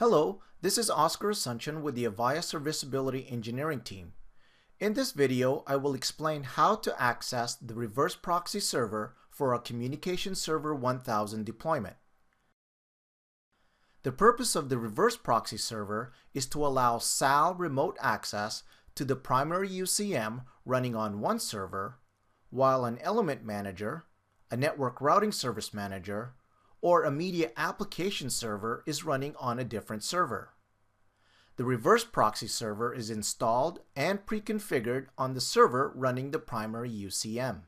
Hello, this is Oscar Asuncion with the Avaya Serviceability Engineering team. In this video, I will explain how to access the Reverse Proxy Server for a Communication Server 1000 deployment. The purpose of the Reverse Proxy Server is to allow SAL remote access to the primary UCM running on one server, while an element manager, a network routing service manager, or a media application server is running on a different server. The Reverse Proxy Server is installed and pre-configured on the server running the primary UCM.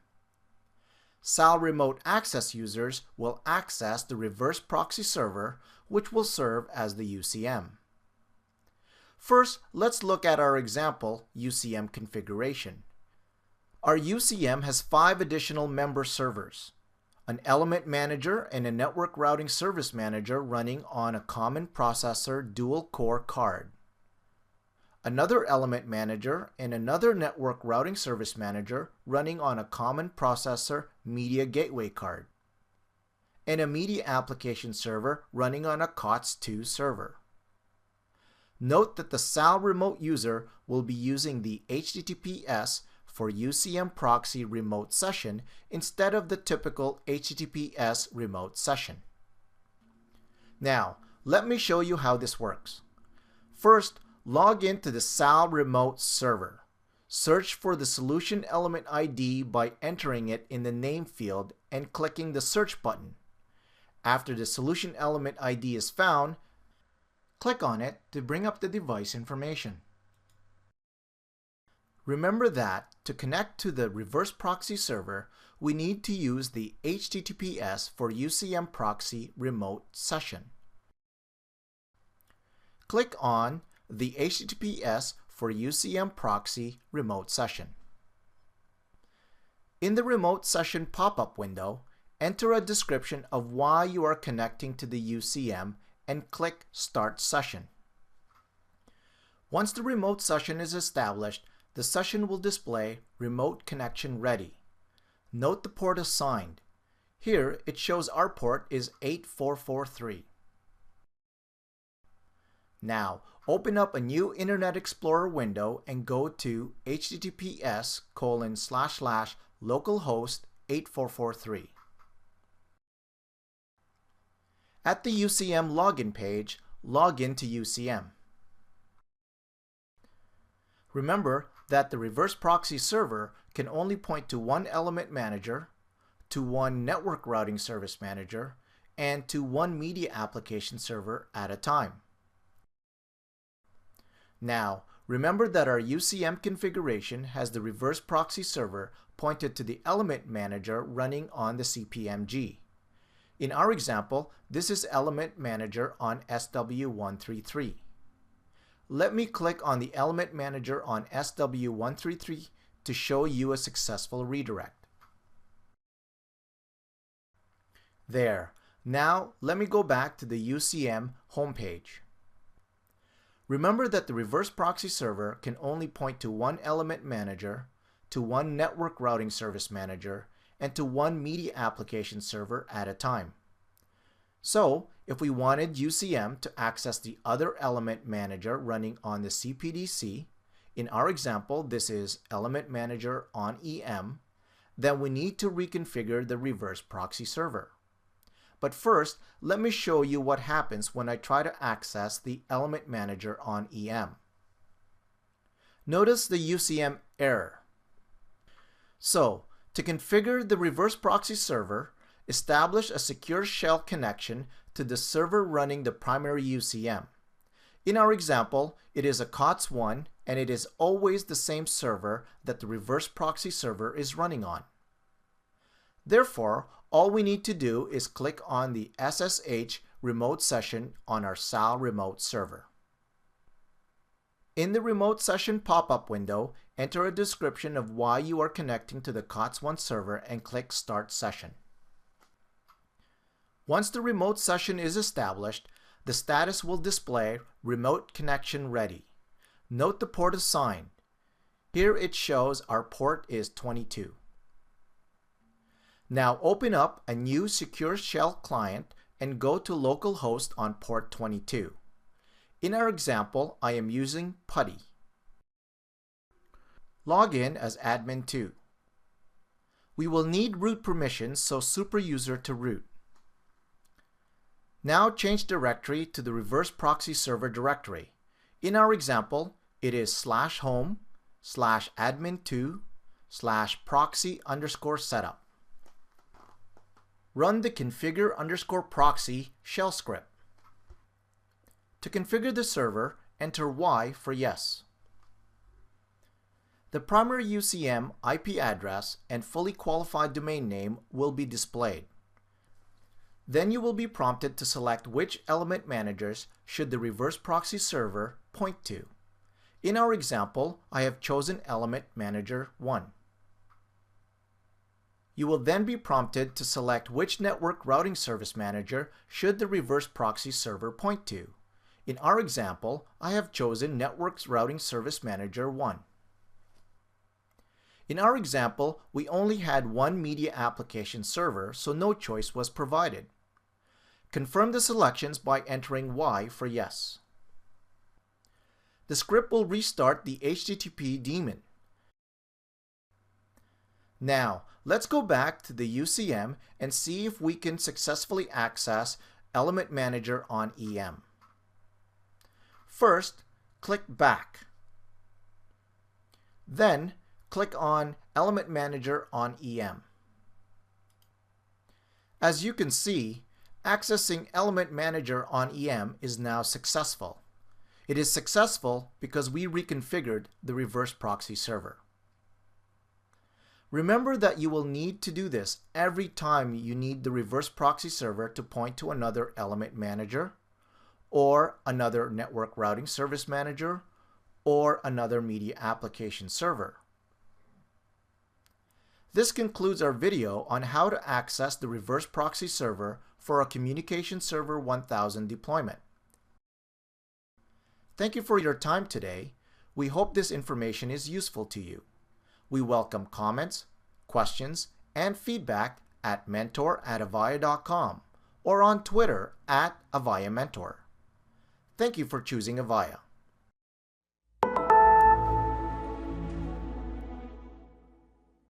SAL remote access users will access the Reverse Proxy Server, which will serve as the UCM. First, let's look at our example UCM configuration. Our UCM has 5 additional member servers: an element manager and a network routing service manager running on a common processor dual-core card, another element manager and another network routing service manager running on a common processor media gateway card, and a media application server running on a COTS2 server. Note that the SAL remote user will be using the HTTPS for UCM proxy remote session instead of the typical HTTPS remote session. Now, let me show you how this works. First, log into the SAL remote server. Search for the solution element ID by entering it in the name field and clicking the search button. After the solution element ID is found, click on it to bring up the device information. Remember that to connect to the Reverse Proxy Server, we need to use the HTTPS for UCM proxy remote session. Click on the HTTPS for UCM proxy remote session. In the remote session pop-up window, enter a description of why you are connecting to the UCM and click Start Session. Once the remote session is established, the session will display Remote Connection Ready. Note the port assigned. Here it shows our port is 8443. Now open up a new Internet Explorer window and go to https://localhost 8443. At the UCM login page, log into UCM. Remember that the Reverse Proxy Server can only point to one element manager, to one network routing service manager, and to one media application server at a time. Now, remember that our UCM configuration has the Reverse Proxy Server pointed to the element manager running on the CPMG. In our example, this is element manager on SW133. Let me click on the element manager on SW133 to show you a successful redirect. There. Now let me go back to the UCM homepage. Remember that the Reverse Proxy Server can only point to one element manager, to one network routing service manager, and to one media application server at a time. So, if we wanted UCM to access the other element manager running on the CPDC, in our example this is element manager on EM, then we need to reconfigure the Reverse Proxy Server. But first, let me show you what happens when I try to access the element manager on EM. Notice the UCM error. So, to configure the Reverse Proxy Server, establish a secure shell connection to the server running the primary UCM. In our example, it is a COTS1 and it is always the same server that the Reverse Proxy Server is running on. Therefore, all we need to do is click on the SSH remote session on our SAL remote server. In the remote session pop-up window, enter a description of why you are connecting to the COTS1 server and click Start Session. Once the remote session is established, the status will display Remote Connection Ready. Note the port assigned. Here it shows our port is 22. Now open up a new secure shell client and go to localhost on port 22. In our example, I am using PuTTY. Log in as admin2. We will need root permissions, so superuser to root. Now change directory to the Reverse Proxy Server directory. In our example, it is /home/admin2/proxy_setup. Run the configure_proxy shell script. To configure the server, enter Y for yes. The primary UCM IP address and fully qualified domain name will be displayed. Then you will be prompted to select which element managers should the Reverse Proxy Server point to. In our example, I have chosen Element Manager 1. You will then be prompted to select which Network Routing Service Manager should the Reverse Proxy Server point to. In our example, I have chosen Network Routing Service Manager 1. In our example, we only had one media application server, so no choice was provided. Confirm the selections by entering Y for yes. The script will restart the HTTP daemon. Now, let's go back to the UCM and see if we can successfully access Element Manager on EM. First, click Back. Then, click on Element Manager on EM. As you can see, accessing Element Manager on EM is now successful. It is successful because we reconfigured the Reverse Proxy Server. Remember that you will need to do this every time you need the Reverse Proxy Server to point to another Element Manager, or another Network Routing Service Manager, or another Media Application Server. This concludes our video on how to access the Reverse Proxy Server for a Communication Server 1000 deployment. Thank you for your time today. We hope this information is useful to you. We welcome comments, questions, and feedback at mentor@avaya.com or on Twitter @AvayaMentor. Thank you for choosing Avaya.